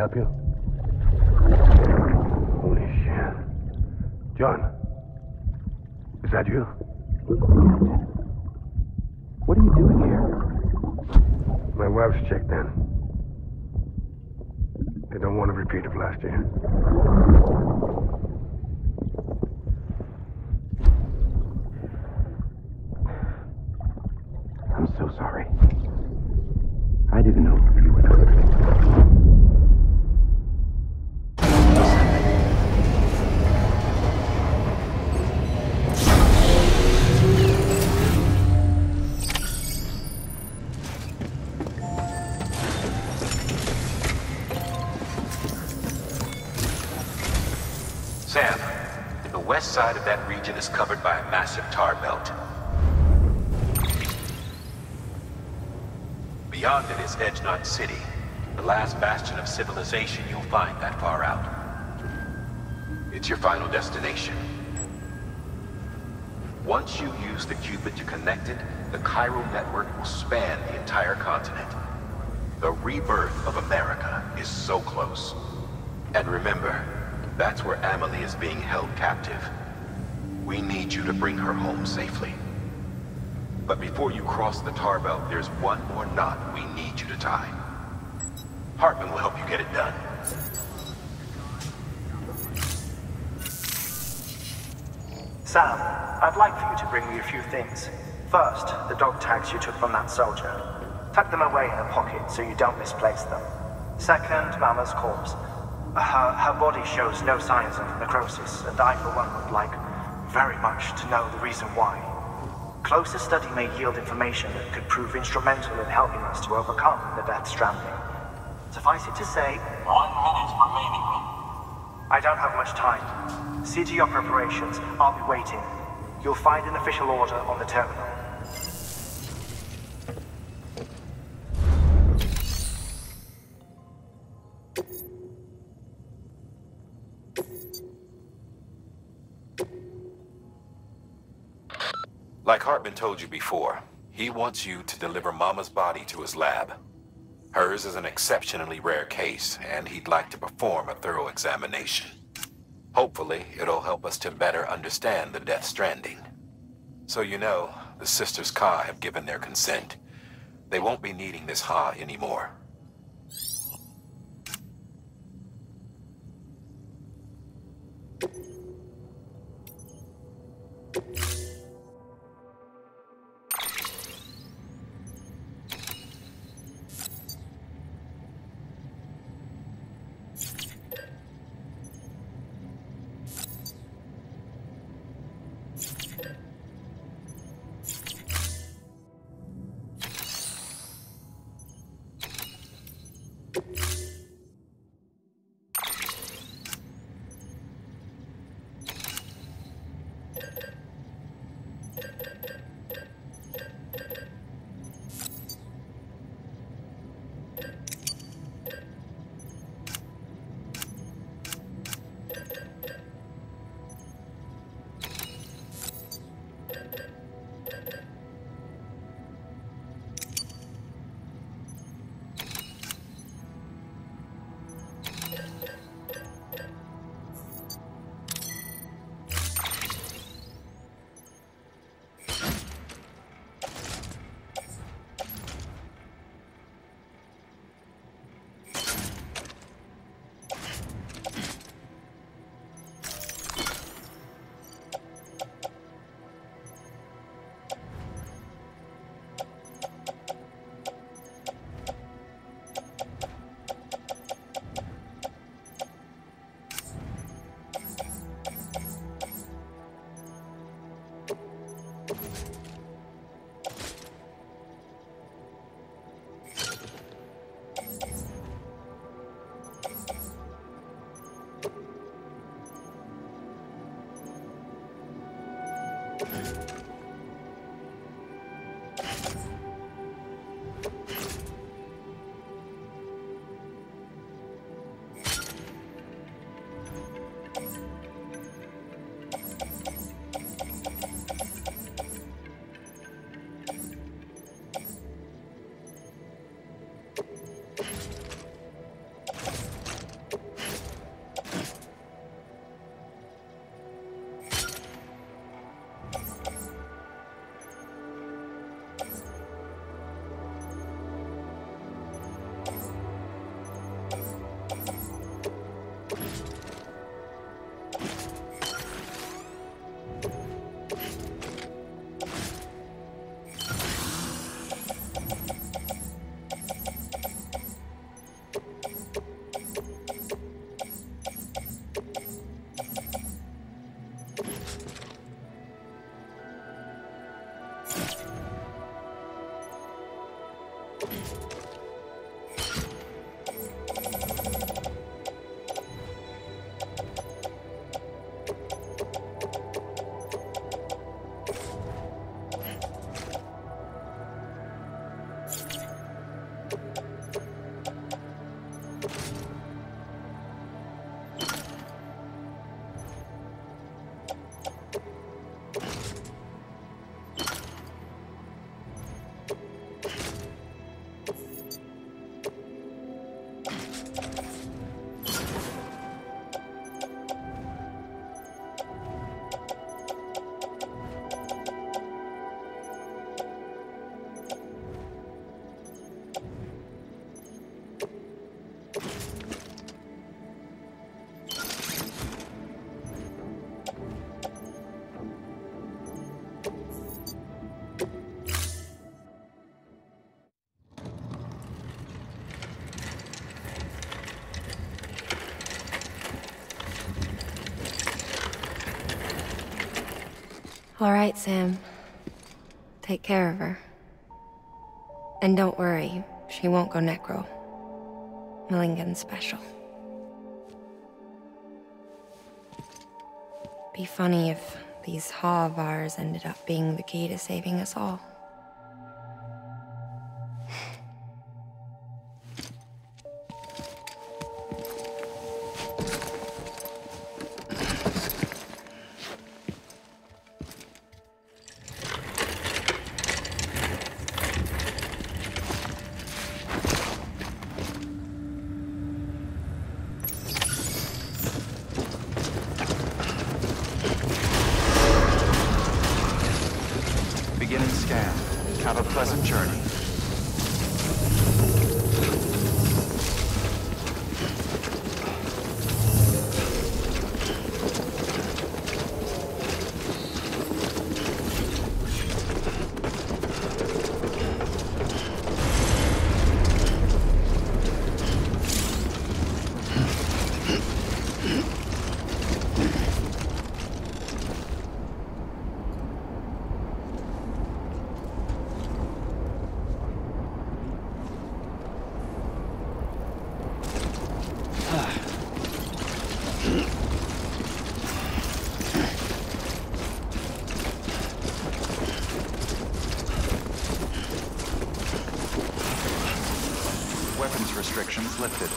help you? Holy shit. John, is that you? What are you doing here? My wife's checked in. They don't want a repeat of last year. I'm so sorry. I didn't know you were there. Sam, the west side of that region is covered by a massive tar belt. Beyond it is Edgenot City, the last bastion of civilization you'll find that far out. It's your final destination. Once you use the Cupid to connect it, the chiral network will span the entire continent. The rebirth of America is so close. And remember, that's where Amelie is being held captive. We need you to bring her home safely. But before you cross the tar belt, there's one more knot we need you to tie. Hartman will help you get it done. Sam, I'd like for you to bring me a few things. First, the dog tags you took from that soldier. Tuck them away in a pocket so you don't misplace them. Second, Mama's corpse. Her body shows no signs of necrosis, and I, for one, would like very much to know the reason why. Closer study may yield information that could prove instrumental in helping us to overcome the Death Stranding. Suffice it to say, 1 minute remaining. I don't have much time. See to your preparations. I'll be waiting. You'll find an official order on the terminal. Like Hartman told you before, he wants you to deliver Mama's body to his lab. Hers is an exceptionally rare case, and he'd like to perform a thorough examination. Hopefully, it'll help us to better understand the Death Stranding. So you know, the Sisters Ka have given their consent. They won't be needing this Ha anymore. All right, Sam. Take care of her. And don't worry, she won't go necro. Millingan's special. Be funny if these Ha of ours ended up being the key to saving us all. Beginning scan. Have a pleasant journey. Weapons restrictions lifted.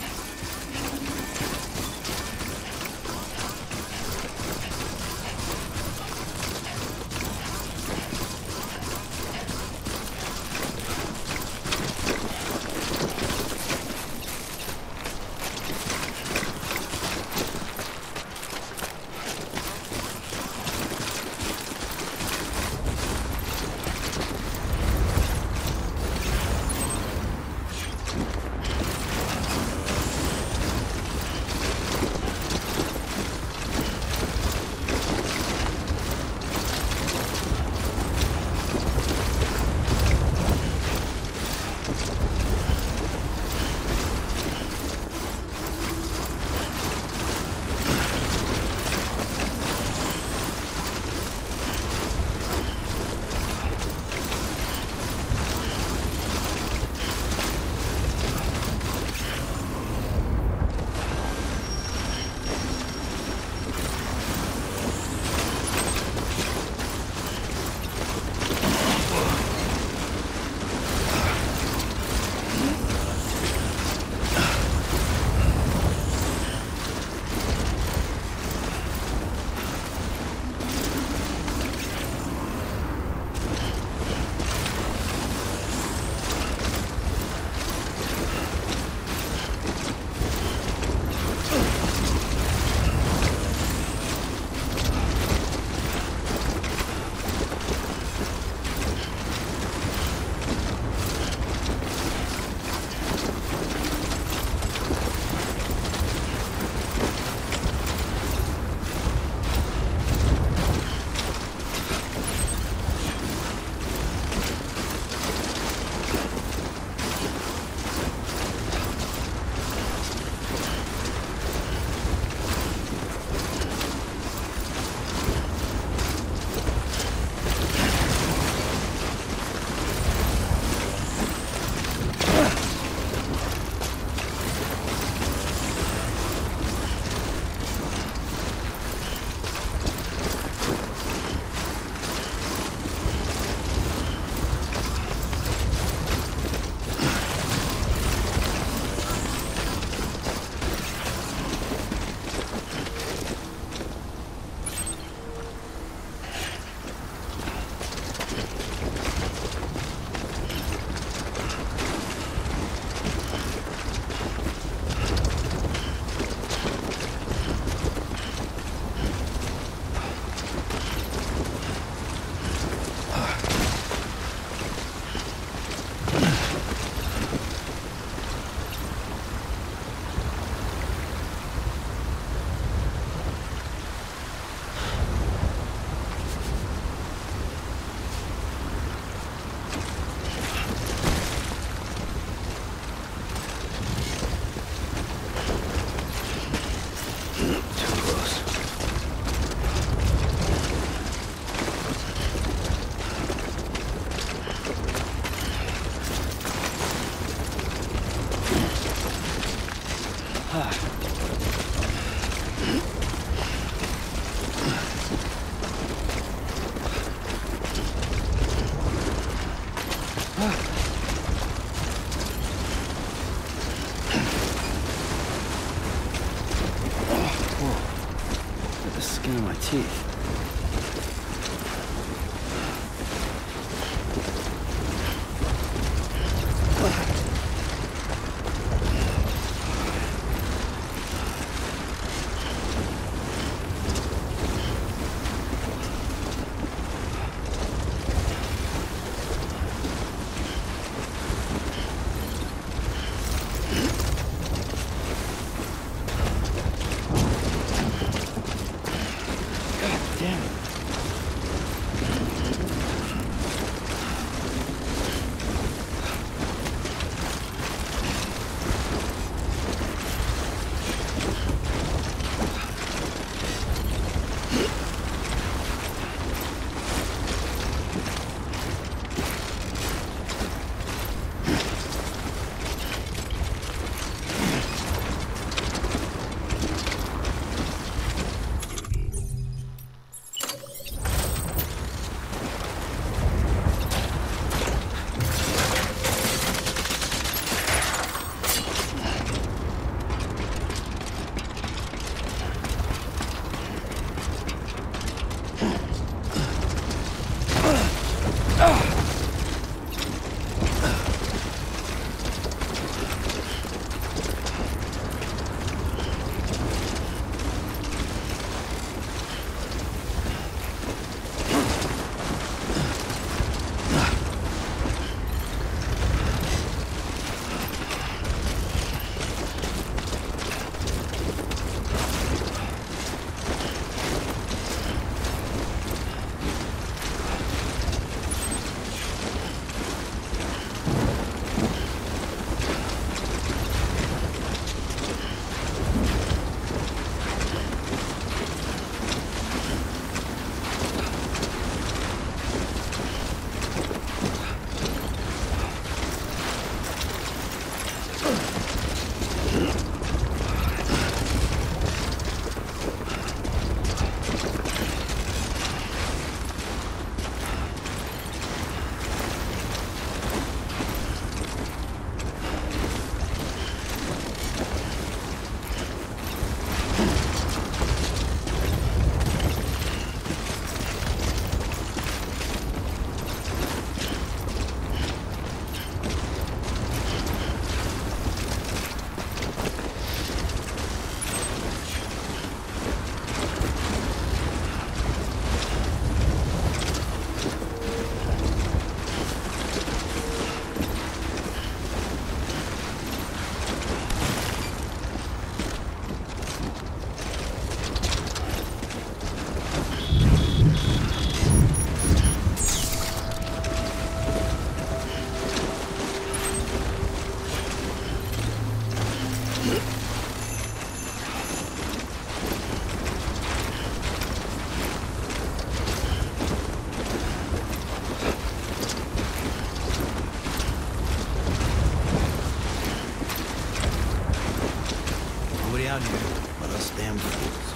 The skin of my teeth. Out here, but us damn fools.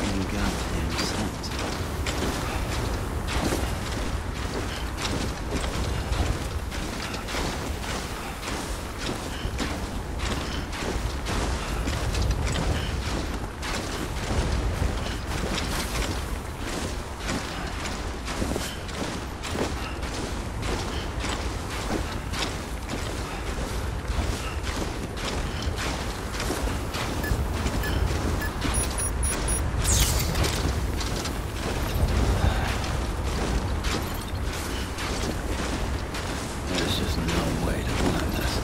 making goddamn sense. There's just no way to climb this.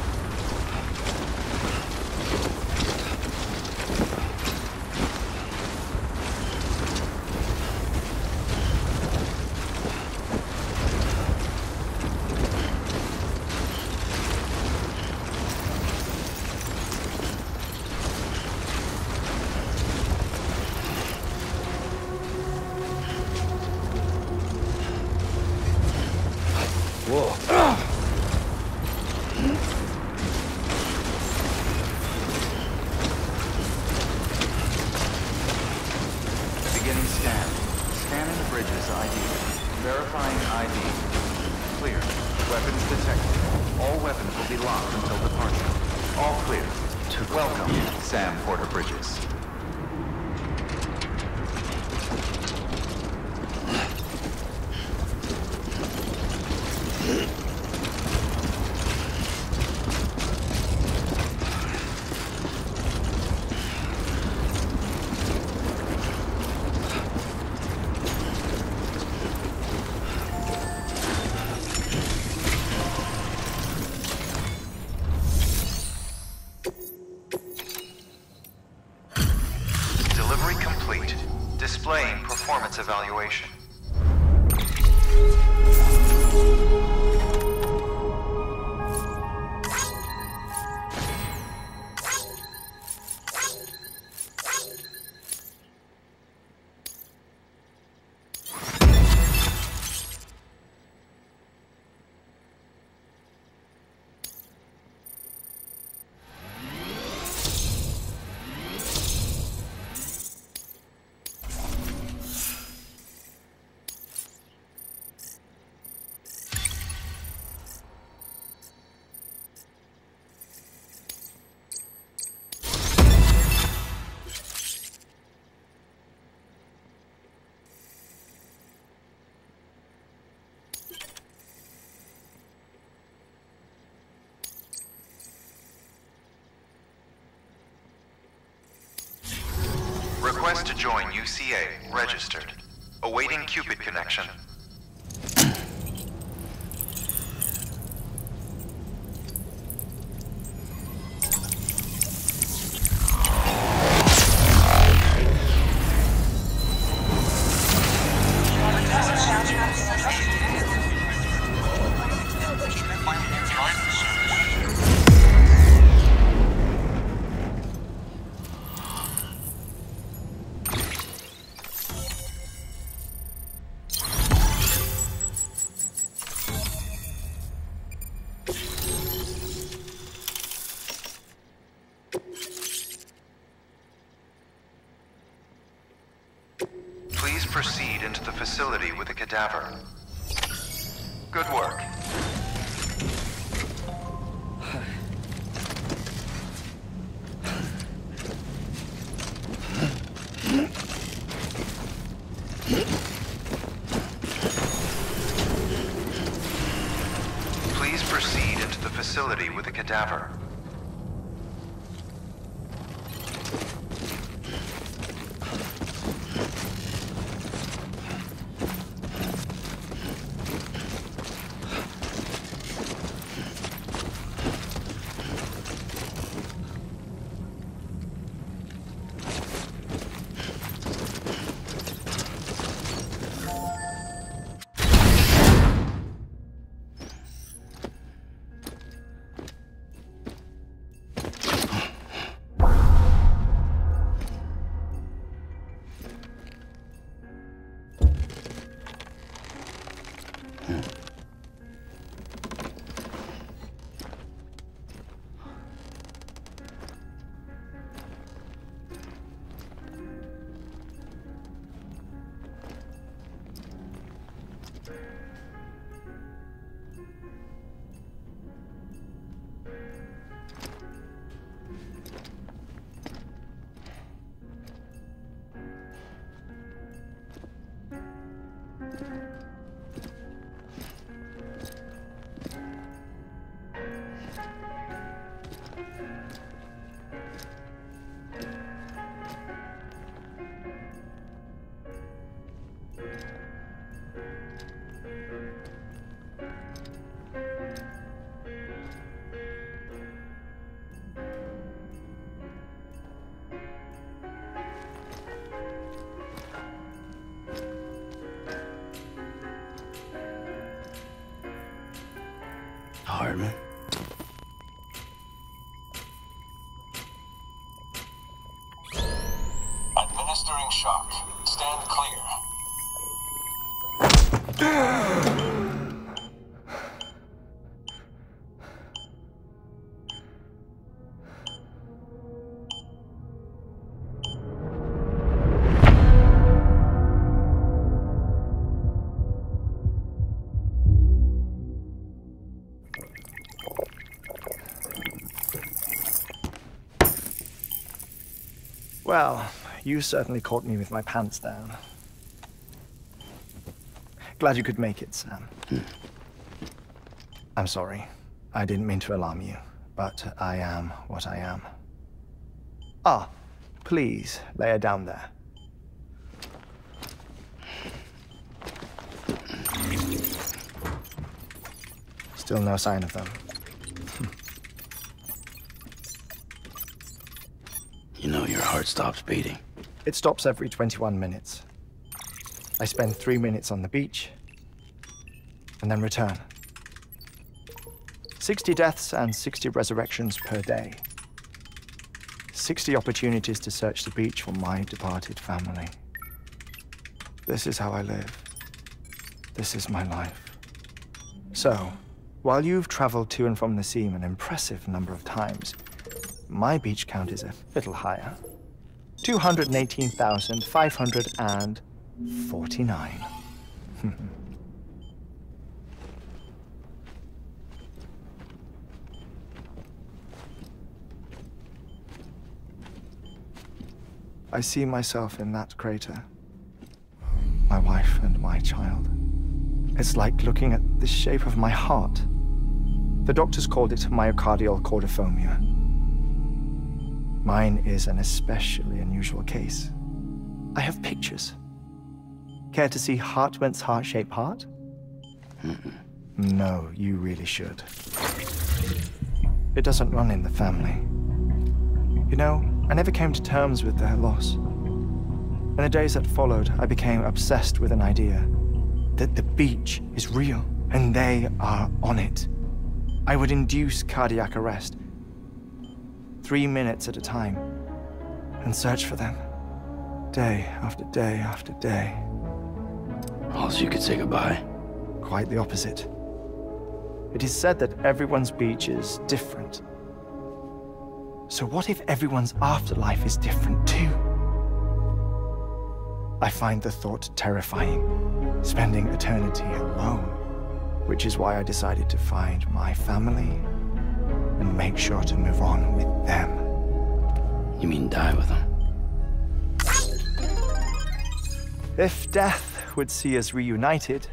Beginning scan. Scanning the bridge's ID. Verifying ID. Clear. Weapons detected. All weapons will be locked until departure. All clear. Welcome, Sam Porter Bridges. Delivery complete. Displaying performance evaluation. Request to join UCA. Registered. Awaiting Cupid connection. Please proceed into the facility with the cadaver. Good work. Please proceed into the facility with the cadaver. compartment. Administering shock. Stand clear. Well, you certainly caught me with my pants down. Glad you could make it, Sam. I'm sorry. I didn't mean to alarm you, but I am what I am. Ah, please, lay her down there. Still no sign of them. You know your heart stops beating. It stops every 21 minutes. I spend 3 minutes on the beach, and then return. 60 deaths and 60 resurrections per day. 60 opportunities to search the beach for my departed family. This is how I live. This is my life. So, while you've traveled to and from the Decima an impressive number of times, my beach count is a little higher. 218,549. I see myself in that crater. My wife and my child. It's like looking at the shape of my heart. The doctors called it myocardial cordiformia. Mine is an especially unusual case. I have pictures. Care to see Hartman's heart-shaped heart? No, you really should. It doesn't run in the family. You know, I never came to terms with their loss. In the days that followed, I became obsessed with an idea that the beach is real and they are on it. I would induce cardiac arrest, 3 minutes at a time, and search for them, day after day after day. Also, you could say goodbye. Quite the opposite. It is said that everyone's beach is different. So what if everyone's afterlife is different too? I find the thought terrifying, spending eternity alone, which is why I decided to find my family and make sure to move on with them. You mean die with them? If death would see us reunited,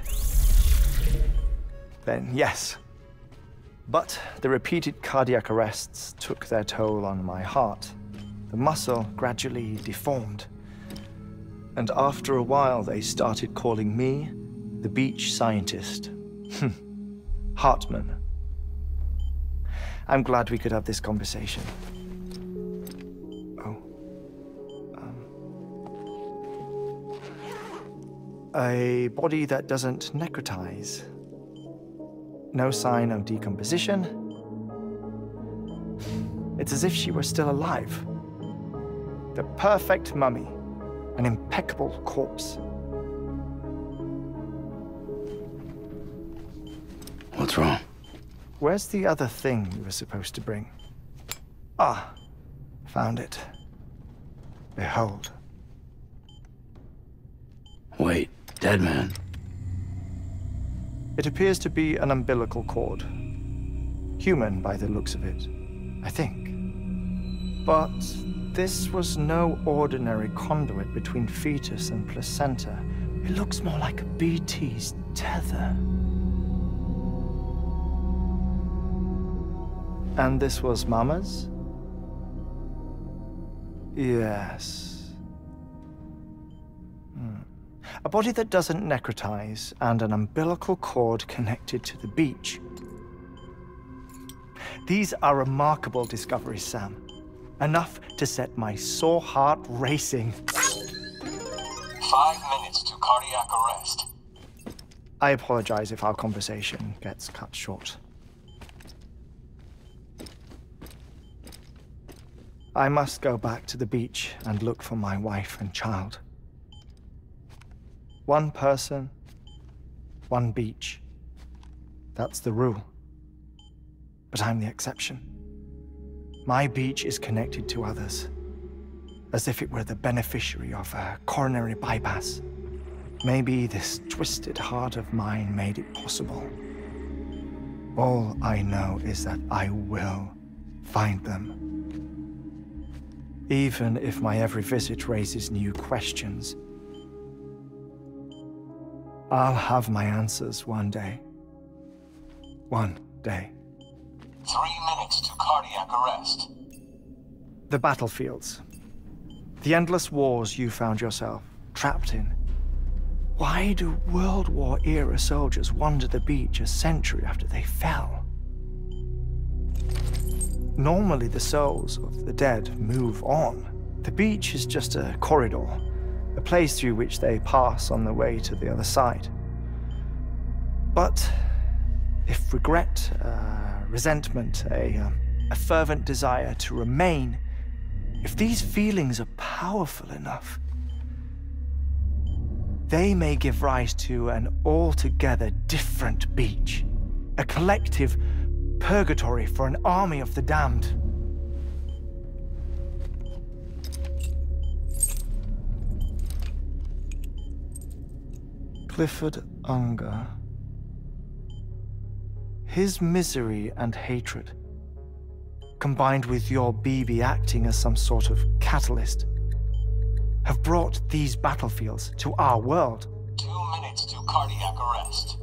then yes. But the repeated cardiac arrests took their toll on my heart. The muscle gradually deformed. And after a while, they started calling me the beach scientist. Hartman. I'm glad we could have this conversation. A body that doesn't necrotize. No sign of decomposition. It's as if she were still alive. The perfect mummy. An impeccable corpse. What's wrong? Where's the other thing you were supposed to bring? Ah, found it. Behold. Wait, dead man? It appears to be an umbilical cord. Human by the looks of it, I think. But this was no ordinary conduit between fetus and placenta. It looks more like a BT's tether. And this was Mama's? Yes. A body that doesn't necrotize and an umbilical cord connected to the beach. These are remarkable discoveries, Sam. Enough to set my sore heart racing. 5 minutes to cardiac arrest. I apologize if our conversation gets cut short. I must go back to the beach and look for my wife and child. One person, one beach. That's the rule. But I'm the exception. My beach is connected to others, as if it were the beneficiary of a coronary bypass. Maybe this twisted heart of mine made it possible. All I know is that I will find them. Even if my every visit raises new questions, I'll have my answers one day. One day. 3 minutes to cardiac arrest. The battlefields. The endless wars you found yourself trapped in. Why do World War-era soldiers wander the beach a century after they fell? Normally, the souls of the dead move on. The beach is just a corridor, a place through which they pass on the way to the other side. But if regret, resentment, a fervent desire to remain, if these feelings are powerful enough, they may give rise to an altogether different beach, a collective purgatory for an army of the damned. Clifford Unger. His misery and hatred, combined with your BB acting as some sort of catalyst, have brought these battlefields to our world. 2 minutes to cardiac arrest.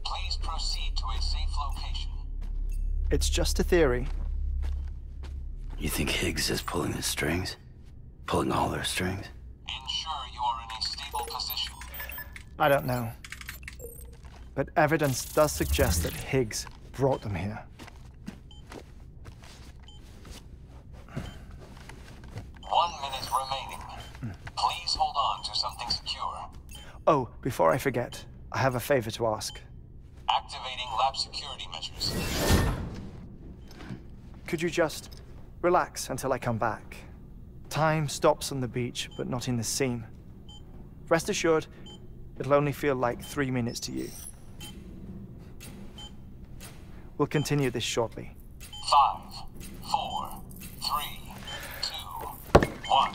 Please proceed to a safe location. It's just a theory. You think Higgs is pulling the strings? Pulling all their strings? Ensure you are in a stable position. I don't know. But evidence does suggest that Higgs brought them here. 1 minute remaining. Please hold on to something secure. Oh, before I forget, I have a favor to ask. Activating lab security measures. Could you just relax until I come back? Time stops on the beach, but not in the scene. Rest assured, it'll only feel like 3 minutes to you. We'll continue this shortly. 5, 4, 3, 2, 1.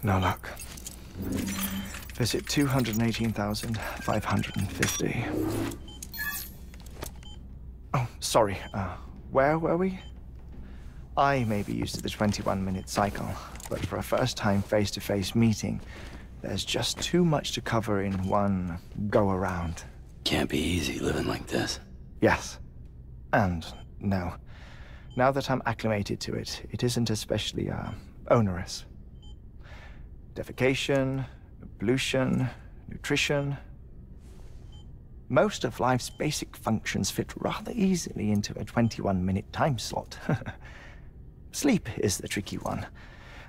No luck. Visit 218,550. Oh, sorry. Where were we? I may be used to the 21-minute cycle, but for a first-time face-to-face meeting, there's just too much to cover in one go-around. Can't be easy living like this. Yes. And no. Now that I'm acclimated to it, it isn't especially, onerous. Defecation, pollution, nutrition. Most of life's basic functions fit rather easily into a 21-minute time slot. Sleep is the tricky one.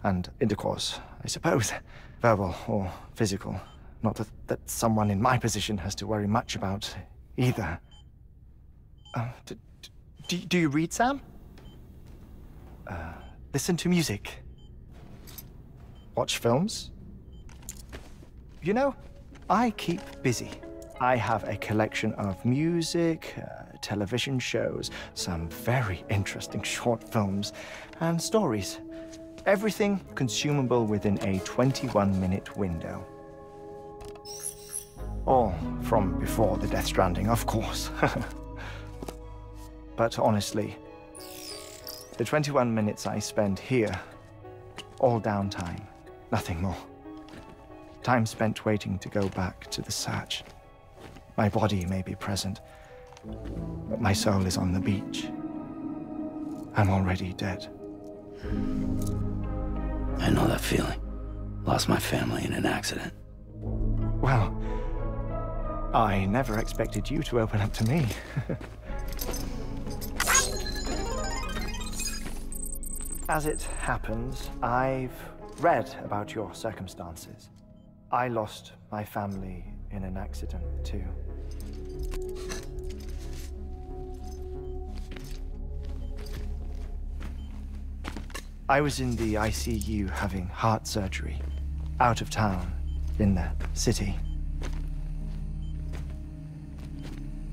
And intercourse, I suppose. Verbal or physical. Not that someone in my position has to worry much about either. Do you read, Sam? Listen to music. Watch films. You know, I keep busy. I have a collection of music, television shows, some very interesting short films, and stories. Everything consumable within a 21-minute window. All from before the Death Stranding, of course. But honestly, the 21 minutes I spend here, all downtime, nothing more. Time spent waiting to go back to the search. My body may be present, but my soul is on the beach. I'm already dead. I know that feeling. Lost my family in an accident. Well, I never expected you to open up to me. As it happens, I've read about your circumstances. I lost my family in an accident, too. I was in the ICU having heart surgery, out of town, in the city.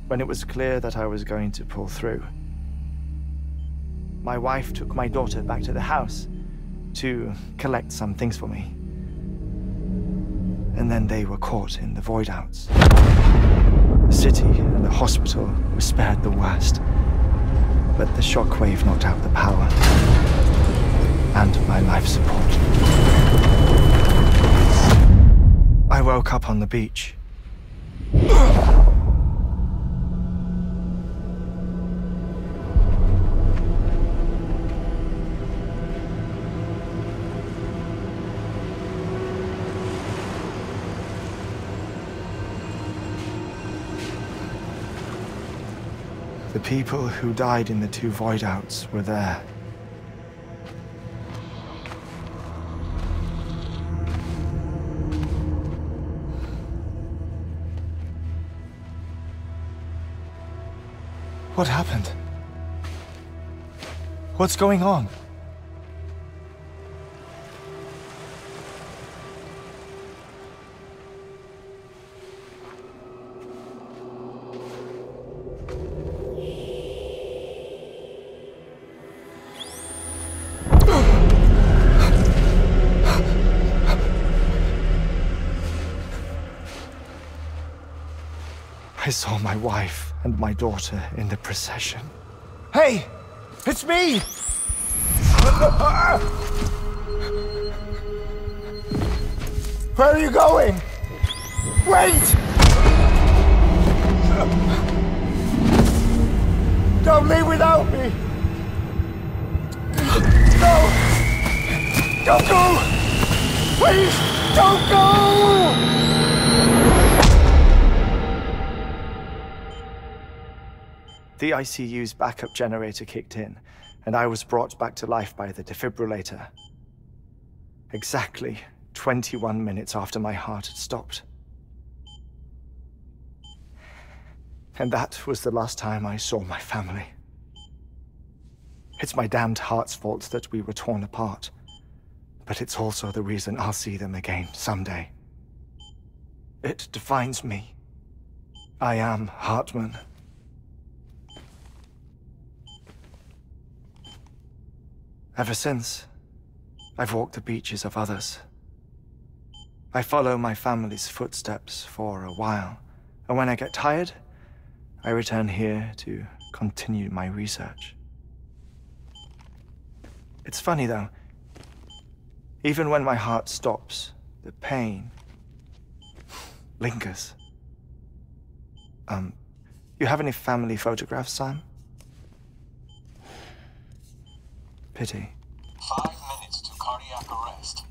When it was clear that I was going to pull through, my wife took my daughter back to the house to collect some things for me. And then they were caught in the void-outs. The city and the hospital were spared the worst, but the shockwave knocked out the power and my life support. I woke up on the beach. The people who died in the two void-outs were there. What happened? What's going on? I saw my wife and my daughter in the procession. Hey! It's me! Where are you going? Wait! Don't leave without me! No! Don't go! Please, don't go! The ICU's backup generator kicked in, and I was brought back to life by the defibrillator. Exactly 21 minutes after my heart had stopped. And that was the last time I saw my family. It's my damned heart's fault that we were torn apart, but it's also the reason I'll see them again someday. It defines me. I am Hartman. Ever since, I've walked the beaches of others, I follow my family's footsteps for a while, and when I get tired, I return here to continue my research. It's funny though, even when my heart stops, the pain lingers. You have any family photographs, Sam? Pity. 5 minutes to cardiac arrest.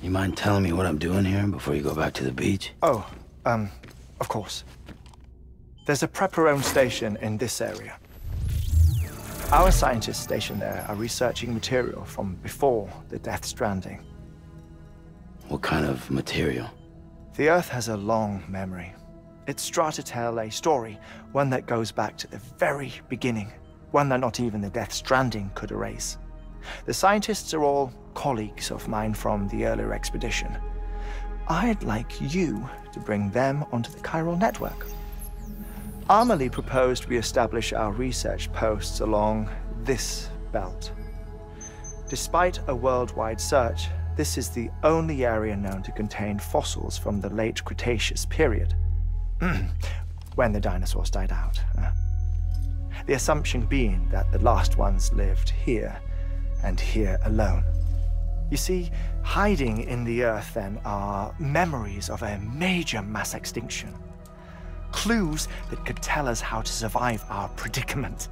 You mind telling me what I'm doing here before you go back to the beach? Oh, of course. There's a Prepperone station in this area. Our scientists stationed there are researching material from before the Death Stranding. What kind of material? The Earth has a long memory. It's trying to tell a story, one that goes back to the very beginning, one that not even the Death Stranding could erase. The scientists are all colleagues of mine from the earlier expedition. I'd like you to bring them onto the chiral network. Amelie proposed we establish our research posts along this belt. Despite a worldwide search, this is the only area known to contain fossils from the late Cretaceous period, when the dinosaurs died out. The assumption being that the last ones lived here, and here alone. You see, hiding in the Earth then are memories of a major mass extinction. Clues that could tell us how to survive our predicament.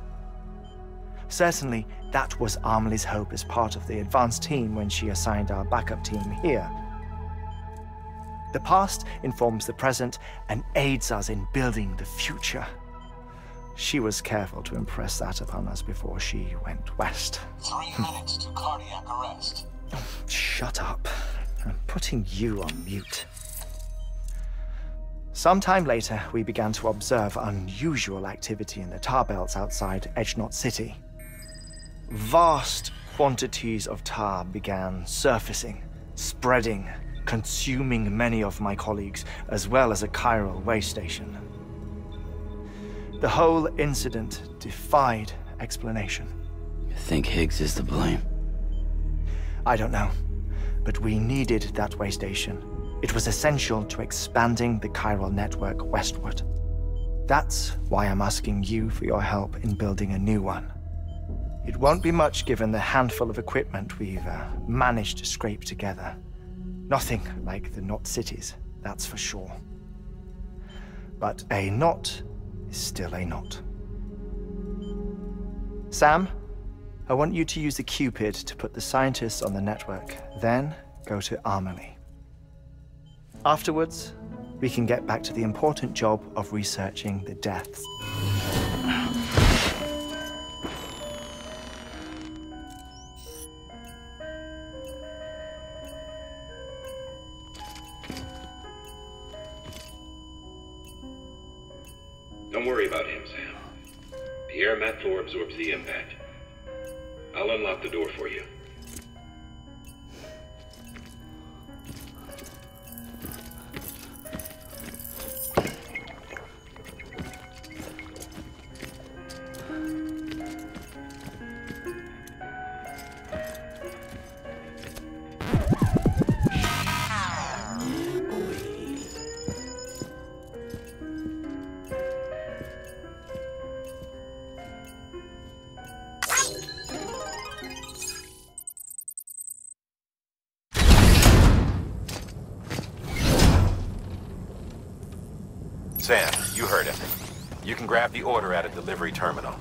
Certainly, that was Amelie's hope as part of the advanced team when she assigned our backup team here. The past informs the present and aids us in building the future. She was careful to impress that upon us before she went west. 3 minutes to cardiac arrest. Oh, shut up. I'm putting you on mute. Sometime later, we began to observe unusual activity in the tar belts outside Edgenot City. Vast quantities of tar began surfacing, spreading, consuming many of my colleagues, as well as a chiral way station. The whole incident defied explanation. You think Higgs is to blame? I don't know, but we needed that way station. It was essential to expanding the chiral network westward. That's why I'm asking you for your help in building a new one. It won't be much given the handful of equipment we've managed to scrape together. Nothing like the knot cities, that's for sure. But a knot is still a knot. Sam, I want you to use the Cupid to put the scientists on the network, then go to Amelie. Afterwards, we can get back to the important job of researching the deaths. Don't worry about him, Sam. The air mat floor absorbs the impact. I'll unlock the door for you. Sam, you heard him. You can grab the order at a delivery terminal.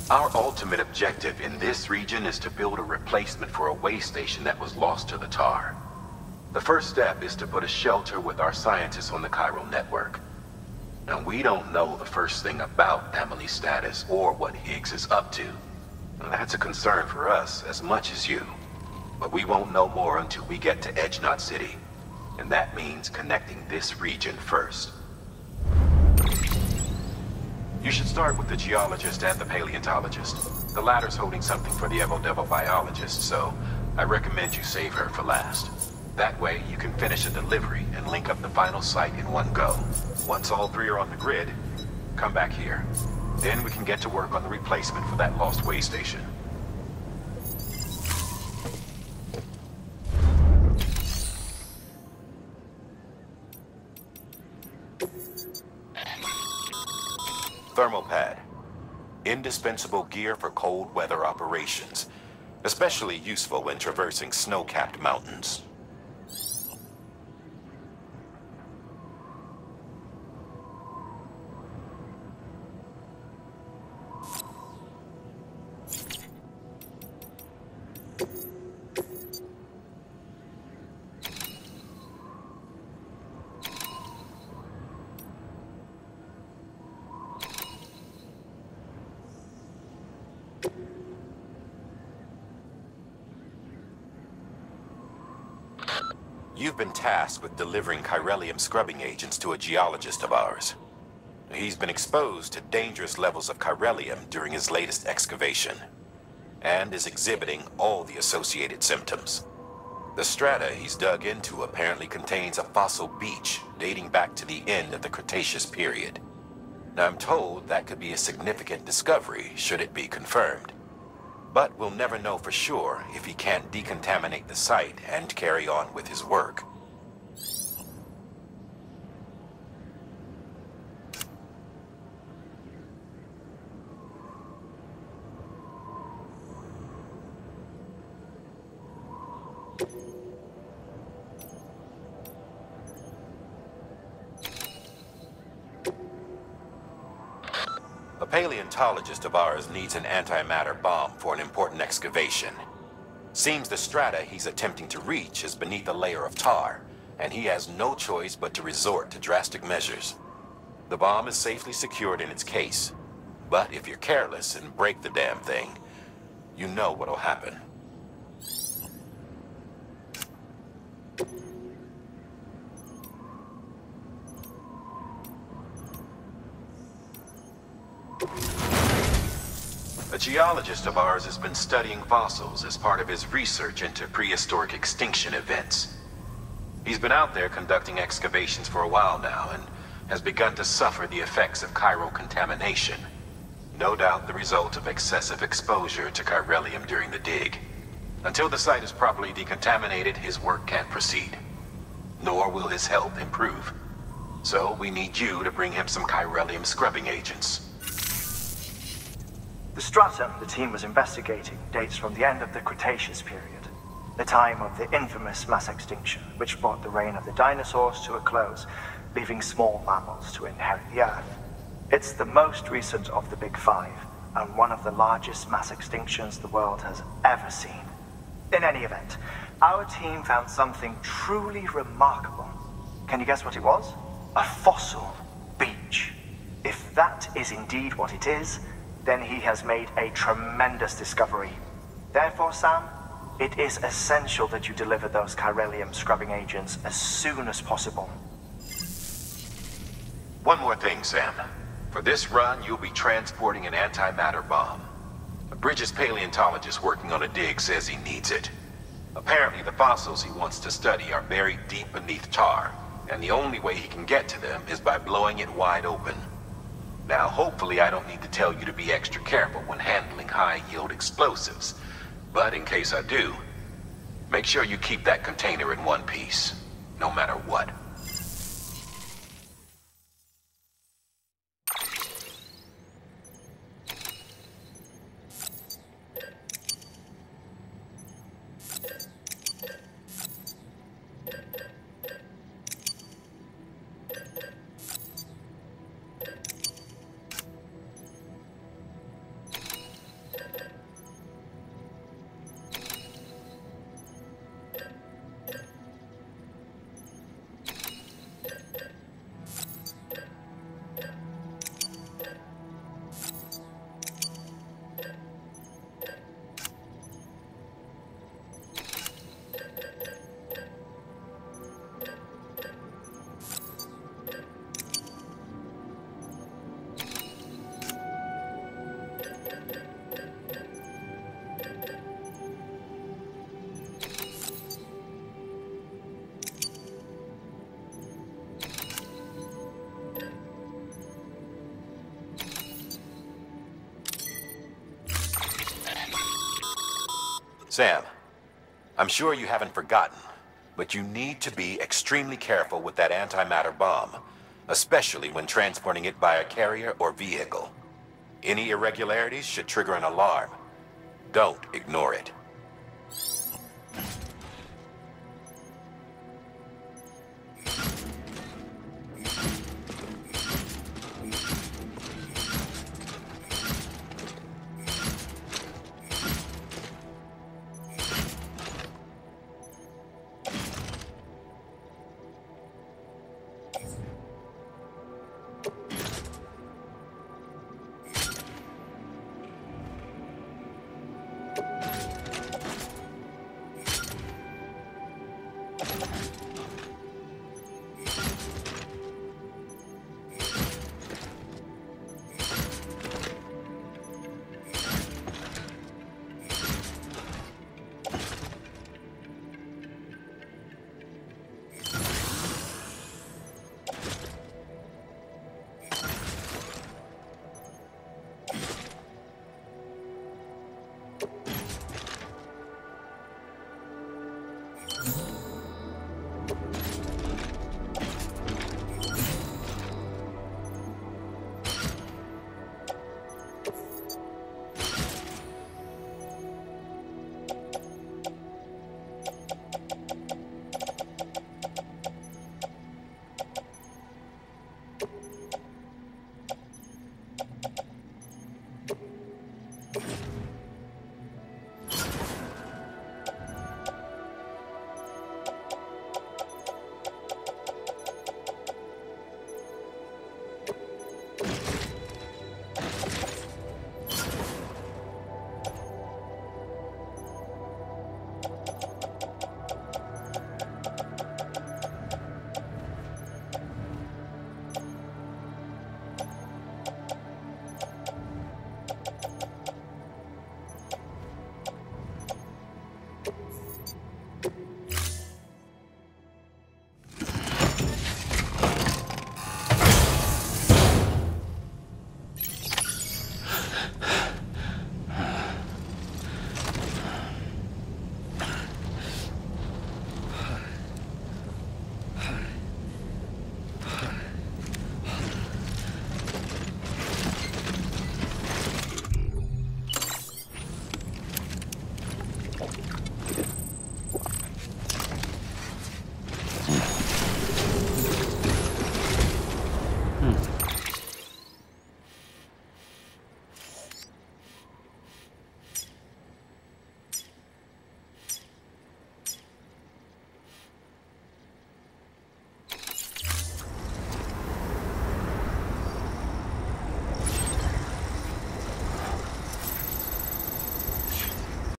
Our ultimate objective in this region is to build a replacement for a way station that was lost to the tar. The first step is to put a shelter with our scientists on the chiral network. Now, we don't know the first thing about Amelie's status or what Higgs is up to. And that's a concern for us as much as you. But we won't know more until we get to Edgenot City. And that means connecting this region first. You should start with the geologist and the paleontologist. The latter's holding something for the evo-devil biologist, so I recommend you save her for last. That way, you can finish a delivery and link up the final site in one go. Once all three are on the grid, come back here. Then we can get to work on the replacement for that lost way station. Thermal pad. Indispensable gear for cold weather operations. Especially useful when traversing snow-capped mountains. You've been tasked with delivering chiralium scrubbing agents to a geologist of ours. He's been exposed to dangerous levels of chiralium during his latest excavation, and is exhibiting all the associated symptoms. The strata he's dug into apparently contains a fossil beach dating back to the end of the Cretaceous period. Now, I'm told that could be a significant discovery should it be confirmed. But we'll never know for sure if he can't decontaminate the site and carry on with his work. A paleontologist of ours needs an antimatter bomb for an important excavation. Seems the strata he's attempting to reach is beneath a layer of tar, and he has no choice but to resort to drastic measures. The bomb is safely secured in its case, but if you're careless and break the damn thing, you know what'll happen. A geologist of ours has been studying fossils as part of his research into prehistoric extinction events. He's been out there conducting excavations for a while now and has begun to suffer the effects of chiral contamination. No doubt the result of excessive exposure to chiralium during the dig. Until the site is properly decontaminated, his work can't proceed. Nor will his health improve. So we need you to bring him some chiralium scrubbing agents. The stratum the team was investigating dates from the end of the Cretaceous period, the time of the infamous mass extinction, which brought the reign of the dinosaurs to a close, leaving small mammals to inherit the Earth. It's the most recent of the Big Five, and one of the largest mass extinctions the world has ever seen. In any event, our team found something truly remarkable. Can you guess what it was? A fossil beach. If that is indeed what it is, then he has made a tremendous discovery. Therefore, Sam, it is essential that you deliver those chiralium scrubbing agents as soon as possible. One more thing, Sam. For this run, you'll be transporting an antimatter bomb. A Bridges paleontologist working on a dig says he needs it. Apparently, the fossils he wants to study are buried deep beneath tar, and the only way he can get to them is by blowing it wide open. Now, hopefully I don't need to tell you to be extra careful when handling high-yield explosives. But in case I do, make sure you keep that container in one piece, no matter what. Sam, I'm sure you haven't forgotten, but you need to be extremely careful with that antimatter bomb, especially when transporting it by a carrier or vehicle. Any irregularities should trigger an alarm. Don't ignore it.